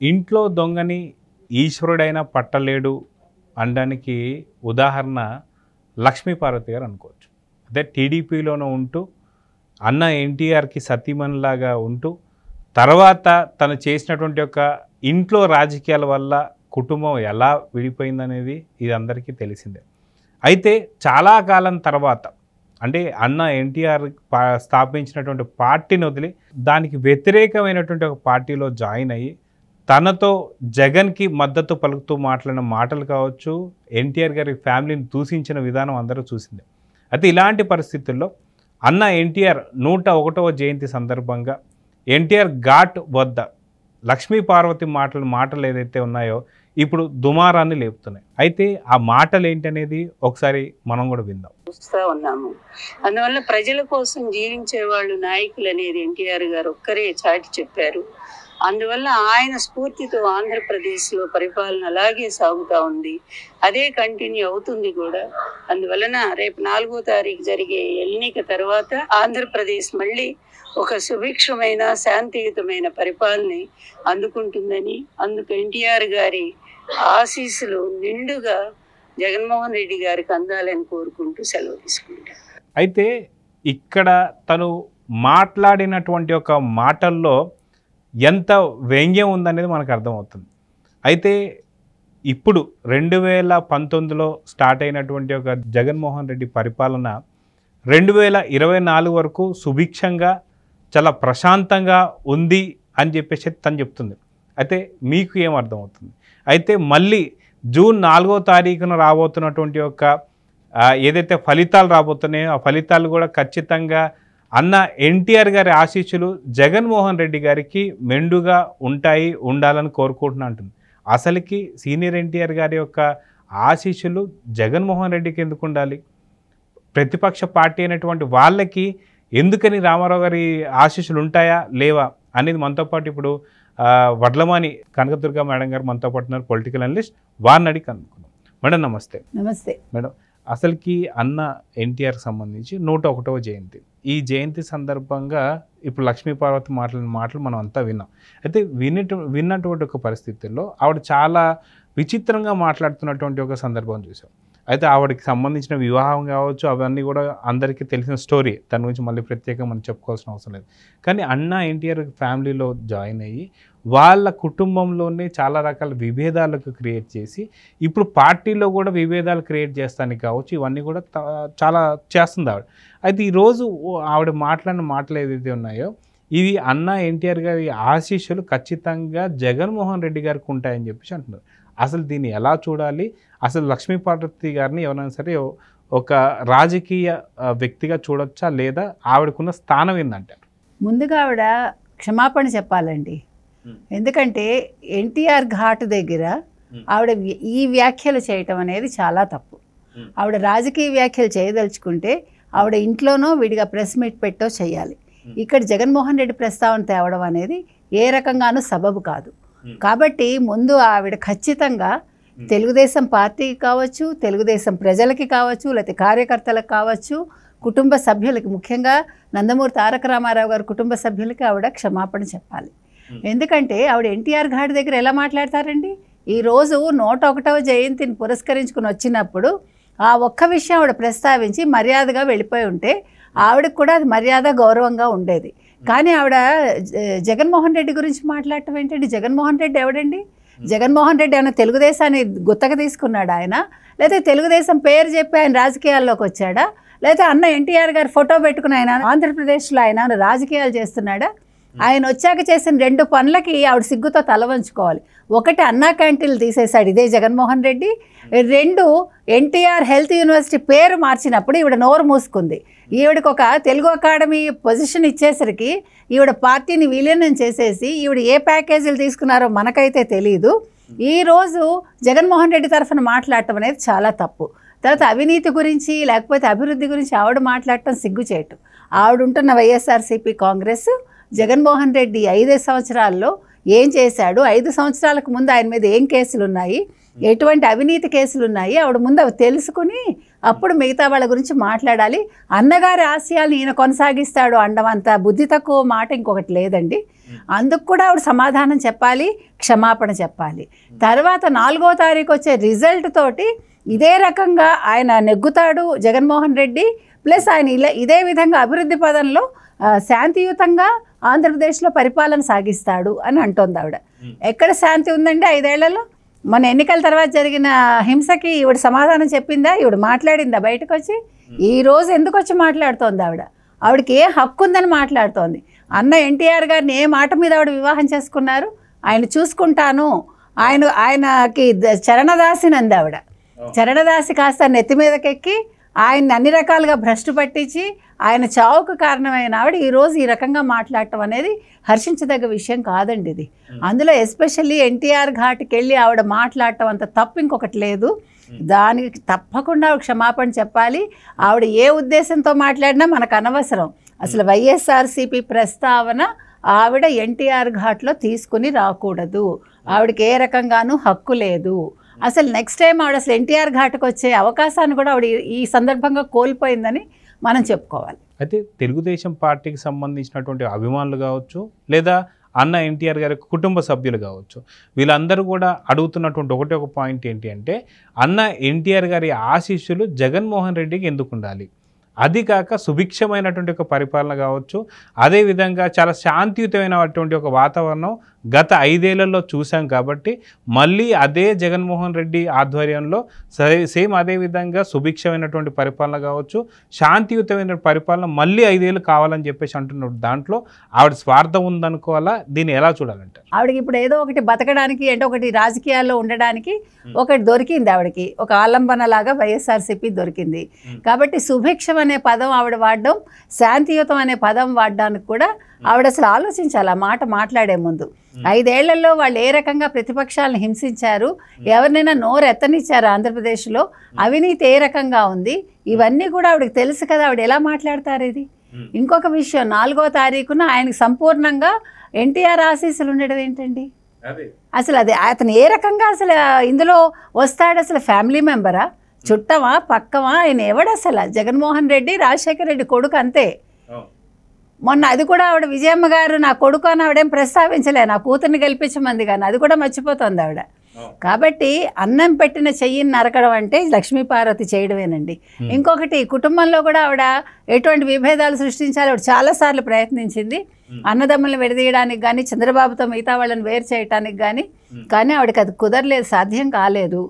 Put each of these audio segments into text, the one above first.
ఇంట్లో దొంగని ఈశ్వరుడైనా పట్టలేడు అనడానికి ఉదాహరణ లక్ష్మీపార్వతి గారు అనుకోవచ్చు. అదే టీడీపీలోనే ఉంటూ అన్న ఎన్టీఆర్కి సతీమణిలాగా ఉంటూ తర్వాత తను చేసినటువంటి ఒక ఇంట్లో రాజకీయాల వల్ల కుటుంబం ఎలా విడిపోయిందనేది ఇది అందరికీ తెలిసిందే. అయితే చాలా కాలం తర్వాత అంటే అన్న ఎన్టీఆర్ స్థాపించినటువంటి పార్టీని వదిలి దానికి వ్యతిరేకమైనటువంటి ఒక పార్టీలో జాయిన్ అయ్యి తనతో జగన్కి మద్దతు పలుకుతూ మాట్లాడిన మాటలు కావచ్చు, ఎన్టీఆర్ గారి ఫ్యామిలీని దూషించిన విధానం అందరూ చూసిందే. అయితే ఇలాంటి పరిస్థితుల్లో అన్న ఎన్టీఆర్ 101వ జయంతి సందర్భంగా ఎన్టీఆర్ ఘాట్ వద్ద లక్ష్మీపార్వతి మాటలు ఏదైతే ఉన్నాయో ఇప్పుడు దుమారాన్ని లేపుతున్నాయి. అయితే ఆ మాటలు ఏంటనేది ఒకసారి మనం కూడా విందాం. చూస్తూ ఉన్నాము. అందువల్ల ప్రజల కోసం జీవించే వాళ్ళు నాయకులు అనేది ఎన్టీఆర్ గారు ఒక్కరే చాటి చెప్పారు. అందువల్ల ఆయన స్ఫూర్తితో ఆంధ్రప్రదేశ్లో పరిపాలన అలాగే సాగుతూ ఉంది, అదే కంటిన్యూ అవుతుంది కూడా. అందువలన రేపు 4వ తారీఖు జరిగే ఎన్నిక తర్వాత ఆంధ్రప్రదేశ్ మళ్ళీ ఒక సుభిక్షమైన శాంతియుతమైన పరిపాలన అందుకుంటుందని, అందుకు ఎన్టీఆర్ గారి ఆశీస్సులు నిండుగా జగన్మోహన్ రెడ్డి గారికి అందాలని కోరుకుంటూ సెలవు తీసుకుంటారు. అయితే ఇక్కడ తను మాట్లాడినటువంటి ఒక మాటల్లో ఎంత వ్యంగ్యం ఉందనేది మనకు అర్థమవుతుంది. అయితే ఇప్పుడు 2019లో స్టార్ట్ అయినటువంటి ఒక జగన్మోహన్ రెడ్డి పరిపాలన 2024 వరకు సుభిక్షంగా చాలా ప్రశాంతంగా ఉంది అని చెప్పేసి తను చెప్తుంది. అయితే మీకు ఏం అర్థమవుతుంది? అయితే మళ్ళీ జూన్ 4వ తారీఖున రాబోతున్నటువంటి ఒక ఏదైతే ఫలితాలు రాబోతున్నాయో ఆ ఫలితాలు కూడా ఖచ్చితంగా అన్న ఎన్టీఆర్ గారి ఆశీస్సులు జగన్మోహన్ రెడ్డి గారికి మెండుగా ఉండాలని కోరుకుంటున్నా అంటుంది. అసలుకి సీనియర్ ఎన్టీఆర్ గారి యొక్క ఆశీస్సులు జగన్మోహన్ రెడ్డికి ఎందుకు ఉండాలి? ప్రతిపక్ష పార్టీ అయినటువంటి వాళ్ళకి ఎందుకని రామారావు గారి ఆశీస్సులు ఉంటాయా లేవా అనేది మనతో పాటు ఇప్పుడు వడ్లమాని కనకదుర్గ మేడం గారు మనతో పాటు ఉన్నారు, పొలిటికల్ అనలిస్ట్. వారిని అడిగి కనుక్కున్నాం. మేడం నమస్తే. నమస్తే మేడం. అసలుకి అన్న ఎన్టీఆర్కి సంబంధించి 101వ జయంతి, ఈ జయంతి సందర్భంగా ఇప్పుడు లక్ష్మీపార్వతి మాట్లాడిన మాటలు మనం అంతా విన్నాం. అయితే విన్నటువంటి ఒక పరిస్థితుల్లో ఆవిడ చాలా విచిత్రంగా మాట్లాడుతున్నటువంటి ఒక సందర్భం చూసాం. అయితే ఆవిడకి సంబంధించిన వివాహం కావచ్చు అవన్నీ కూడా అందరికీ తెలిసిన స్టోరీ, దాని గురించి మళ్ళీ ప్రత్యేకంగా మనం చెప్పుకోవాల్సిన అవసరం లేదు. కానీ అన్న ఎన్టీఆర్ ఫ్యామిలీలో జాయిన్ అయ్యి వాళ్ళ కుటుంబంలోనే చాలా రకాల విభేదాలకు క్రియేట్ చేసి ఇప్పుడు పార్టీలో కూడా విభేదాలు క్రియేట్ చేస్తానికి కావచ్చు, ఇవన్నీ కూడా చాలా చేస్తుంది ఆవిడ. అయితే ఈరోజు ఆవిడ మాట్లాడిన మాటలు ఏదైతే ఉన్నాయో ఇవి అన్న ఎన్టీఆర్ గారి ఆశీస్సులు ఖచ్చితంగా జగన్మోహన్ రెడ్డి గారికి ఉంటాయని చెప్పేసి అంటున్నారు. అసలు దీన్ని ఎలా చూడాలి? అసలు లక్ష్మీపార్వతి గారిని ఎవరైనా సరే ఒక రాజకీయ వ్యక్తిగా చూడొచ్చా లేదా ఆవిడకున్న స్థానం ఏందంటారు? ముందుగా ఆవిడ క్షమాపణ చెప్పాలండి. ఎందుకంటే ఎన్టీఆర్ ఘాట్ దగ్గర ఆవిడ ఈ వ్యాఖ్యలు చేయటం అనేది చాలా తప్పు. ఆవిడ రాజకీయ వ్యాఖ్యలు చేయదలుచుకుంటే ఆవిడ ఇంట్లోనో విడిగా ప్రెస్ మీట్ పెట్టో చేయాలి. ఇక్కడ జగన్మోహన్ రెడ్డి ప్రస్తావన తేవడం అనేది ఏ రకంగానూ సబబు కాదు. కాబట్టి ముందు ఆవిడ ఖచ్చితంగా తెలుగుదేశం పార్టీకి కావచ్చు, తెలుగుదేశం ప్రజలకి కావచ్చు, లేకపోతే కార్యకర్తలకు కావచ్చు, కుటుంబ సభ్యులకి, ముఖ్యంగా నందమూరి తారక రామారావు గారి కుటుంబ సభ్యులకి ఆవిడ క్షమాపణ చెప్పాలి. ఎందుకంటే ఆవిడ ఎన్టీఆర్ ఘాట్ దగ్గర ఎలా మాట్లాడతారండి? ఈరోజు 101వ జయంతిని పురస్కరించుకుని వచ్చినప్పుడు ఆ ఒక్క విషయం ఆవిడ ప్రస్తావించి మర్యాదగా వెళ్ళిపోయి ఉంటే ఆవిడకు కూడా అది మర్యాద గౌరవంగా ఉండేది. కానీ ఆవిడ జగన్మోహన్ రెడ్డి గురించి మాట్లాడటం ఏంటండి? జగన్మోహన్ రెడ్డి ఎవడండి? జగన్మోహన్ రెడ్డి ఏమైనా తెలుగుదేశాన్ని గుత్తగా తీసుకున్నాడా ఆయన? లేకపోతే తెలుగుదేశం పేరు చెప్పి ఆయన రాజకీయాల్లోకి వచ్చాడా? లేకపోతే అన్న ఎన్టీఆర్ గారి ఫోటో పెట్టుకుని ఆయన ఆంధ్రప్రదేశ్లో ఆయన రాజకీయాలు చేస్తున్నాడా? ఆయన వచ్చాక చేసిన 2 పనులకి ఆవిడ సిగ్గుతో తల వంచుకోవాలి. ఒకటి, అన్నా క్యాంటీన్లు తీసేశాడు ఇదే జగన్మోహన్ రెడ్డి. 2, ఎన్టీఆర్ హెల్త్ యూనివర్సిటీ పేరు మార్చినప్పుడు ఈవిడ నోరు మూసుకుంది. ఈవిడకి ఒక తెలుగు అకాడమీ పొజిషన్ ఇచ్చేసరికి ఈవిడ పార్టీని విలీనం చేసేసి ఈవిడ ఏ ప్యాకేజీలు తీసుకున్నారో మనకైతే తెలియదు. ఈరోజు జగన్మోహన్ రెడ్డి తరఫున మాట్లాడటం అనేది చాలా తప్పు. తర్వాత అవినీతి గురించి లేకపోతే అభివృద్ధి గురించి ఆవిడ మాట్లాడటం సిగ్గుచేటు. ఆవిడ ఉంటున్న వైఎస్ఆర్సీపీ కాంగ్రెస్ జగన్మోహన్ రెడ్డి 5 సంవత్సరాల్లో ఏం చేశాడు, 5 సంవత్సరాలకు ముందు ఆయన మీద ఏం కేసులు ఉన్నాయి, ఎటువంటి అవినీతి కేసులు ఉన్నాయి, ఆవిడ ముందు అవి తెలుసుకుని అప్పుడు మిగతా వాళ్ళ గురించి మాట్లాడాలి. అన్నగారి ఆశయాలు ఈయన కొనసాగిస్తాడు అండమంత బుద్ధి తక్కువ మాట ఇంకొకటి లేదండి. అందుకు కూడా ఆవిడ సమాధానం చెప్పాలి, క్షమాపణ చెప్పాలి. తర్వాత 4వ తారీఖు వచ్చే రిజల్ట్ తోటి ఇదే రకంగా ఆయన నెగ్గుతాడు జగన్మోహన్ రెడ్డి, ప్లస్ ఆయన ఇదే విధంగా అభివృద్ధి పదంలో శాంతియుతంగా ఆంధ్రప్రదేశ్లో పరిపాలన సాగిస్తాడు అని అంటోంది ఆవిడ. ఎక్కడ శాంతి ఉందండి 5 ఏళ్లలో? మన ఎన్నికల తర్వాత జరిగిన హింసకి ఈవిడ సమాధానం చెప్పిందా? ఈవిడ మాట్లాడిందా బయటకు వచ్చి? ఈరోజు ఎందుకు వచ్చి మాట్లాడుతోంది ఆవిడ? ఆవిడకి ఏ హక్కు ఉందని మాట్లాడుతోంది. అన్న ఎన్టీఆర్ గారిని ఏ మాట మీద ఆవిడ వివాహం చేసుకున్నారు? ఆయన చూసుకుంటాను, ఆయనకి చరణదాసినంది ఆవిడ. చరణదాసి కాస్త నెత్తి మీదకెక్కి ఆయన్ని అన్ని రకాలుగా భ్రష్టు పట్టించి ఆయన చావుకు కారణమైన ఆవిడ ఈరోజు ఈ రకంగా మాట్లాడటం అనేది హర్షించదగ్గ విషయం కాదండి ఇది. అందులో ఎస్పెషల్లీ ఎన్టీఆర్ ఘాట్కి వెళ్ళి ఆవిడ మాట్లాడటం అంత తప్పు ఇంకొకటి లేదు. దానికి తప్పకుండా ఆవిడ క్షమాపణ చెప్పాలి. ఆవిడ ఏ ఉద్దేశంతో మాట్లాడినా మనకు అనవసరం. అసలు వైఎస్ఆర్సీపీ ప్రస్తావన ఆవిడ ఎన్టీఆర్ ఘాట్లో తీసుకుని రాకూడదు. ఆవిడకి ఏ రకంగానూ హక్కు లేదు. అసలు నెక్స్ట్ టైం ఆవిడ అసలు ఎన్టీఆర్ ఘాట్కి వచ్చే అవకాశాన్ని కూడా ఆవిడ ఈ సందర్భంగా కోల్పోయిందని మనం చెప్పుకోవాలి. అయితే తెలుగుదేశం పార్టీకి సంబంధించినటువంటి అభిమానులు కావచ్చు, లేదా అన్న ఎన్టీఆర్ గారి కుటుంబ సభ్యులు కావచ్చు, వీళ్ళందరూ కూడా అడుగుతున్నటువంటి ఒక పాయింట్ ఏంటి అంటే, అన్న ఎన్టీఆర్ గారి ఆశీస్సులు జగన్మోహన్ రెడ్డికి ఎందుకు ఉండాలి? అది కాక సుభిక్షమైనటువంటి ఒక పరిపాలన కావచ్చు, అదేవిధంగా చాలా శాంతియుతమైనటువంటి ఒక వాతావరణం గత 5 ఏళ్లలో చూసాం కాబట్టి మళ్ళీ అదే జగన్మోహన్ రెడ్డి ఆధ్వర్యంలో సేమ్ అదేవిధంగా సుభిక్షమైనటువంటి పరిపాలన కావచ్చు, శాంతియుతమైన పరిపాలన మళ్ళీ 5 ఏళ్ళు కావాలని చెప్పేసి అంటున్నారు. దాంట్లో ఆవిడ స్వార్థం ఉందనుకోవాలా? దీన్ని ఎలా చూడాలంటారు? ఆవిడకి ఇప్పుడు ఏదో ఒకటి బతకడానికి అంటే ఒకటి రాజకీయాల్లో ఉండడానికి ఒకటి దొరికింది ఆవిడకి, ఒక ఆలంబన లాగా వైఎస్ఆర్సీపీ దొరికింది. కాబట్టి సుభిక్షం అనే పదం ఆవిడ వాడడం, శాంతియుతం అనే పదం వాడడానికి కూడా ఆవిడ అసలు ఆలోచించాలి ఆ మాట మాట్లాడే ముందు. 5 ఏళ్లలో వాళ్ళు ఏ రకంగా ప్రతిపక్షాలను హింసించారు, ఎవరినైనా నోరు ఎత్తనిచ్చారు ఆంధ్రప్రదేశ్లో, అవినీతి ఏ రకంగా ఉంది, ఇవన్నీ కూడా ఆవిడకి తెలుసు కదా. ఆవిడ ఎలా మాట్లాడతారు ఇది? ఇంకొక విషయం, 4వ తారీఖున ఆయనకి సంపూర్ణంగా ఎన్టీఆర్ ఆశీస్సులు ఉండడం ఏంటండి? అసలు అది అతను ఏ రకంగా అసలు ఇందులో వస్తాడు? అసలు ఫ్యామిలీ మెంబరా, చుట్టమా, పక్కమా? ఆయన ఎవడు అసలు? జగన్మోహన్ రెడ్డి రాజశేఖర రెడ్డి కొడుకు అంతే. మొన్న అది కూడా ఆవిడ విజయమ్మ గారు నా కొడుకు అని ఆవిడేం ప్రస్తావించలే, నా కూతుర్ని గెలిపించమంది, కానీ అది కూడా మర్చిపోతుంది ఆవిడ. కాబట్టి అన్నం పెట్టిన చెయ్యిని నరకడం అంటే లక్ష్మీపార్వతి చేయడమేనండి. ఇంకొకటి, కుటుంబంలో కూడా ఆవిడ ఎటువంటి విభేదాలు సృష్టించాలి ఆవిడ చాలాసార్లు ప్రయత్నించింది. అన్నదమ్ములను విడదీయడానికి కానీ, చంద్రబాబుతో మిగతా వాళ్ళని వేరు చేయడానికి కానీ ఆవిడకి అది కుదరలేదు, సాధ్యం కాలేదు.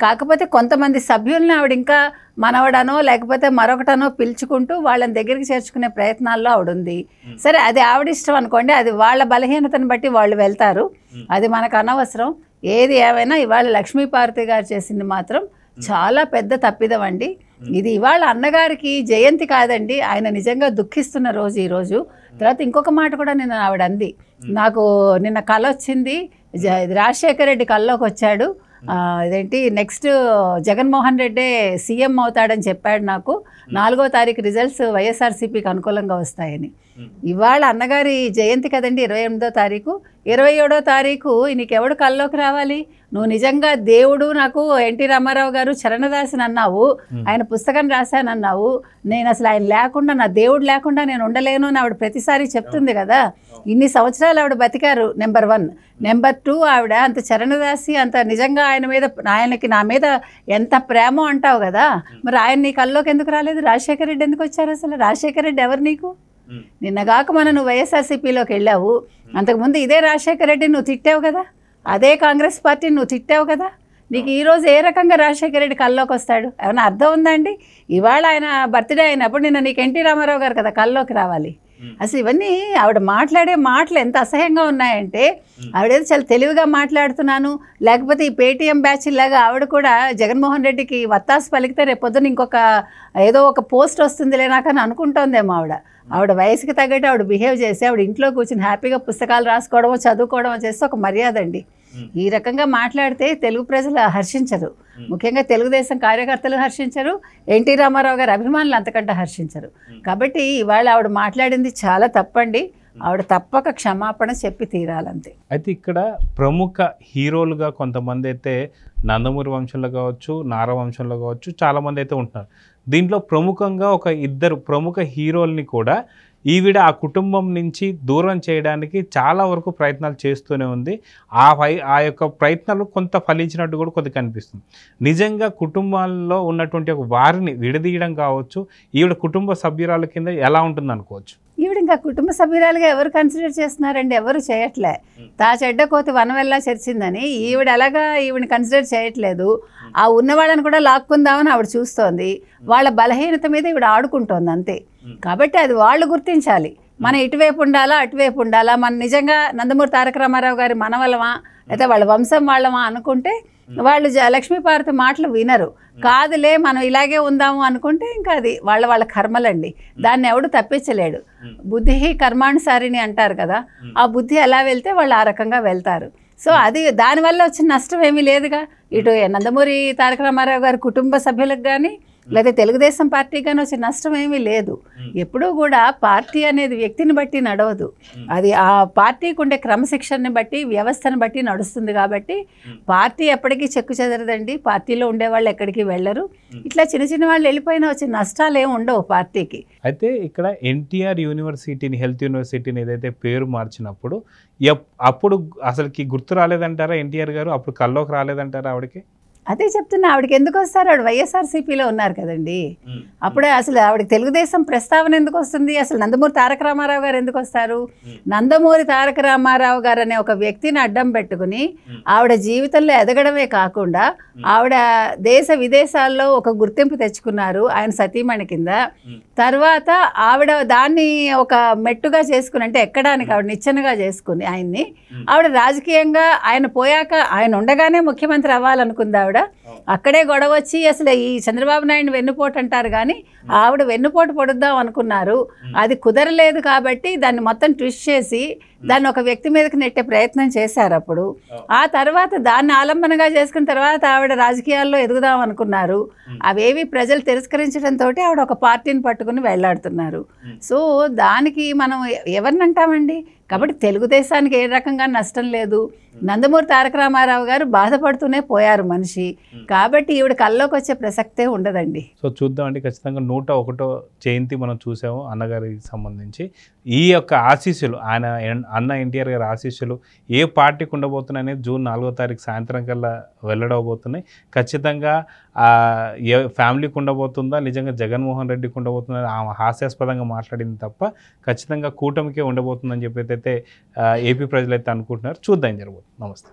కాకపోతే కొంతమంది సభ్యుల్ని ఆవిడ ఇంకా మనవడనో లేకపోతే మరొకటనో పిలుచుకుంటూ వాళ్ళని దగ్గరికి చేర్చుకునే ప్రయత్నాల్లో ఆవిడ ఉంది. సరే, అది ఆవిడ ఇష్టం అనుకోండి, అది వాళ్ళ బలహీనతను బట్టి వాళ్ళు వెళ్తారు, అది మనకు అనవసరం. ఏది ఏమైనా ఇవాళ లక్ష్మీపార్వతి గారు చేసింది మాత్రం చాలా పెద్ద తప్పిదం అండి. ఇది ఇవాళ అన్నగారికి జయంతి కాదండి, ఆయన నిజంగా దుఃఖిస్తున్న రోజు ఈరోజు. తర్వాత ఇంకొక మాట కూడా నిన్న ఆవిడ అంది, నాకు నిన్న కళ వచ్చింది, రాజశేఖర రెడ్డి కల్లోకి వచ్చాడు, ఇదేంటి నెక్స్ట్ జగన్మోహన్ రెడ్డి సీఎం అవుతాడని చెప్పాడు నాకు, 4వ తారీఖు రిజల్ట్స్ వైఎస్ఆర్సీపీకి అనుకూలంగా వస్తాయని. ఇవాళ అన్నగారి జయంతి కదండి, 28వ తారీఖు. 27వ తారీఖు నీకెవడు కల్లోకి రావాలి? నువ్వు నిజంగా దేవుడు, నాకు ఎన్టీ రామారావు గారు చరణదాసిని అన్నావు, ఆయన పుస్తకం రాశానన్నావు, నేను అసలు ఆయన లేకుండా, నా దేవుడు లేకుండా నేను ఉండలేను అని ఆవిడ ప్రతిసారి చెప్తుంది కదా. ఇన్ని సంవత్సరాలు ఆవిడ బతికారు, నెంబర్ 1. నెంబర్ 2, ఆవిడ అంత చరణదాసి, అంత నిజంగా ఆయనకి నా మీద ఎంత ప్రేమ అంటావు కదా, మరి ఆయన నీ కల్లోకి ఎందుకు రాలేదు? రాజశేఖర రెడ్డి ఎందుకు వచ్చారు? అసలు రాజశేఖర రెడ్డి ఎవరు నీకు? నిన్నగాక నువ్వు వైఎస్ఆర్సీపీలోకి వెళ్ళావు, అంతకుముందు ఇదే రాజశేఖర రెడ్డిని నువ్వు తిట్టావు కదా, అదే కాంగ్రెస్ పార్టీని నువ్వు తిట్టావు కదా. నీకు ఈరోజు ఏ రకంగా రాజశేఖర రెడ్డి కల్లోకి వస్తాడు? ఏమైనా అర్థం ఉందా అండి? ఇవాళ ఆయన బర్త్డే అయినప్పుడు నిన్న నీకు ఎన్టీ రామారావు గారు కదా కల్లోకి రావాలి. అసలు ఇవన్నీ ఆవిడ మాట్లాడే మాటలు ఎంత అసహ్యంగా ఉన్నాయంటే, ఆవిడేదో చాలా తెలివిగా మాట్లాడుతున్నాను, లేకపోతే ఈ పేటీఎం బ్యాచ్ లాగా ఆవిడ కూడా జగన్మోహన్ రెడ్డికి వత్తాసు పలికితే రేపొద్దున ఇంకొక ఏదో ఒక పోస్ట్ వస్తుందిలే నాకని అనుకుంటోందేమో ఆవిడ వయసుకి తగ్గట్టు ఆవిడ బిహేవ్ చేసి ఆవిడ ఇంట్లో కూర్చొని హ్యాపీగా పుస్తకాలు రాసుకోవడమో చదువుకోవడమో చేస్తే ఒక మర్యాద అండి. ఈ రకంగా మాట్లాడితే తెలుగు ప్రజలు హర్షించరు, ముఖ్యంగా తెలుగుదేశం కార్యకర్తలు హర్షించరు, ఎన్టీ రామారావు గారి అభిమానులు అంతకంటే హర్షించరు. కాబట్టి ఇవాళ ఆవిడ మాట్లాడింది చాలా తప్పండి. ఆవిడ తప్పక క్షమాపణ చెప్పి తీరాలంతే. అయితే ఇక్కడ ప్రముఖ హీరోలుగా కొంతమంది అయితే నందమూరి వంశంలో కావచ్చు, నారా వంశంలో కావచ్చు, చాలామంది అయితే ఉంటున్నారు. దీంట్లో ప్రముఖంగా ఒక ఇద్దరు ప్రముఖ హీరోల్ని కూడా ఈవిడ ఆ కుటుంబం నుంచి దూరం చేయడానికి చాలా వరకు ప్రయత్నాలు చేస్తూనే ఉంది. ఆ యొక్క ప్రయత్నాలు కొంత ఫలించినట్టు కూడా కొద్దిగా కనిపిస్తుంది. నిజంగా కుటుంబాల్లో ఉన్నటువంటి ఒక వారిని విడదీయడం కావచ్చు, ఈవిడ కుటుంబ సభ్యురాల కింద ఎలా ఉంటుంది అనుకోవచ్చు? ఈవిడ ఇంకా కుటుంబ సభ్యురాలుగా ఎవరు కన్సిడర్ చేస్తున్నారండి? ఎవరు చేయట్లే. తా చెడ్డ కోతి వనవెల్లా చరిచిందని ఈవిడ అలాగా ఈవిని కన్సిడర్ చేయట్లేదు. ఆ ఉన్నవాళ్ళని కూడా లాక్కుందామని ఆవిడ చూస్తోంది. వాళ్ళ బలహీనత మీద ఈవిడ ఆడుకుంటోంది అంతే. కాబట్టి అది వాళ్ళు గుర్తించాలి. మనం ఇటువైపు ఉండాలా అటువైపు ఉండాలా, మన నిజంగా నందమూరి తారక రామారావు గారి మనవలమా లేదా వాళ్ళ వంశం వాళ్ళమా అనుకుంటే వాళ్ళు లక్ష్మీపార్వతి మాటలు వినరు. కాదులే మనం ఇలాగే ఉందాము అనుకుంటే ఇంకా అది వాళ్ళ కర్మలండి. దాన్ని ఎవడు తప్పించలేడు. బుద్ధి కర్మానుసారిని అంటారు కదా, ఆ బుద్ధి ఎలా వెళ్తే వాళ్ళు ఆ రకంగా వెళ్తారు. సో అది దానివల్ల వచ్చిన నష్టం ఏమీ లేదుగా. ఇటు నందమూరి తారక రామారావు గారి కుటుంబ సభ్యులకు కానీ లేదా తెలుగుదేశం పార్టీ కానీ వచ్చే నష్టం ఏమీ లేదు. ఎప్పుడూ కూడా పార్టీ అనేది వ్యక్తిని బట్టి నడవదు, అది ఆ పార్టీకి ఉండే క్రమశిక్షణని బట్టి వ్యవస్థను బట్టి నడుస్తుంది. కాబట్టి పార్టీ ఎప్పటికీ చెక్కు చెదరదండి. పార్టీలో ఉండేవాళ్ళు ఎక్కడికి వెళ్ళరు. ఇట్లా చిన్న చిన్న వాళ్ళు వెళ్ళిపోయినా వచ్చే నష్టాలు ఏమి ఉండవు పార్టీకి. అయితే ఇక్కడ ఎన్టీఆర్ యూనివర్సిటీని, హెల్త్ యూనివర్సిటీని ఏదైతే పేరు మార్చినప్పుడు అప్పుడు అసలుకి గుర్తు రాలేదంటారా ఎన్టీఆర్ గారు? అప్పుడు కల్లోకి రాలేదంటారా ఆవిడకి? అదే చెప్తున్నా, ఆవిడకి ఎందుకు వస్తారు? ఆవిడ వైఎస్ఆర్సీపీలో ఉన్నారు కదండి. అప్పుడే అసలు ఆవిడకి తెలుగుదేశం ప్రస్తావన ఎందుకు వస్తుంది? అసలు నందమూరి తారక రామారావు గారు ఎందుకు వస్తారు? నందమూరి తారక రామారావు గారు అనే ఒక వ్యక్తిని అడ్డం పెట్టుకుని ఆవిడ జీవితంలో ఎదగడమే కాకుండా ఆవిడ దేశ విదేశాల్లో ఒక గుర్తింపు తెచ్చుకున్నారు ఆయన సతీమణి కింద. తర్వాత ఆవిడ దాన్ని ఒక మెట్టుగా చేసుకుని, అంటే ఎక్కడానికి ఆవిడ నిచ్చెనగా చేసుకుని ఆయన్ని, ఆవిడ రాజకీయంగా ఆయన పోయాక, ఆయన ఉండగానే ముఖ్యమంత్రి అవ్వాలనుకుంది ఆవిడ. అక్కడే గొడవ వచ్చి అసలు ఈ చంద్రబాబు నాయుడు వెన్నుపోటు అంటారు కానీ ఆవిడ వెన్నుపోటు పొడుద్దాం అనుకున్నారు. అది కుదరలేదు కాబట్టి దాన్ని మొత్తం ట్విస్ట్ చేసి దాన్ని ఒక వ్యక్తి మీదకి నెట్టే ప్రయత్నం చేశారు. అప్పుడు ఆ తర్వాత దాన్ని ఆలంబనగా చేసుకున్న తర్వాత ఆవిడ రాజకీయాల్లో ఎదుగుదాం అనుకున్నారు. అవేవి ప్రజలు తిరస్కరించడంతో ఆవిడ ఒక పార్టీని పట్టుకుని వెళ్లాడుతున్నారు. సో దానికి మనం ఎవరిని అంటామండి? కాబట్టి తెలుగుదేశానికి ఏ రకంగా నష్టం లేదు. నందమూరి తారక రామారావు గారు బాధపడుతూనే పోయారు మనిషి. కాబట్టి ఈవిడ కల్లోకి వచ్చే ప్రసక్తే ఉండదండి. సో చూద్దామండి, ఖచ్చితంగా 101వ జయంతి మనం చూసాము అన్నగారికి సంబంధించి. ఈ యొక్క ఆశీస్సులు, ఆయన అన్న ఎన్టీఆర్ గారి ఆశీస్సులు ఏ పార్టీకి ఉండబోతున్నాయి అనేది జూన్ 4వ తారీఖు సాయంత్రం కల్లా వెల్లడవబోతున్నాయి. ఖచ్చితంగా ఫ్యామిలీకి ఉండబోతుందా, నిజంగా జగన్మోహన్ రెడ్డికి ఉండబోతుందా, ఆమె హాస్యాస్పదంగా మాట్లాడింది తప్ప ఖచ్చితంగా కూటమికే ఉండబోతుందని చెప్పి అయితే ఏపీ ప్రజలైతే అనుకుంటున్నారు. చూద్దాం జరగబోతుంది. నమస్తే.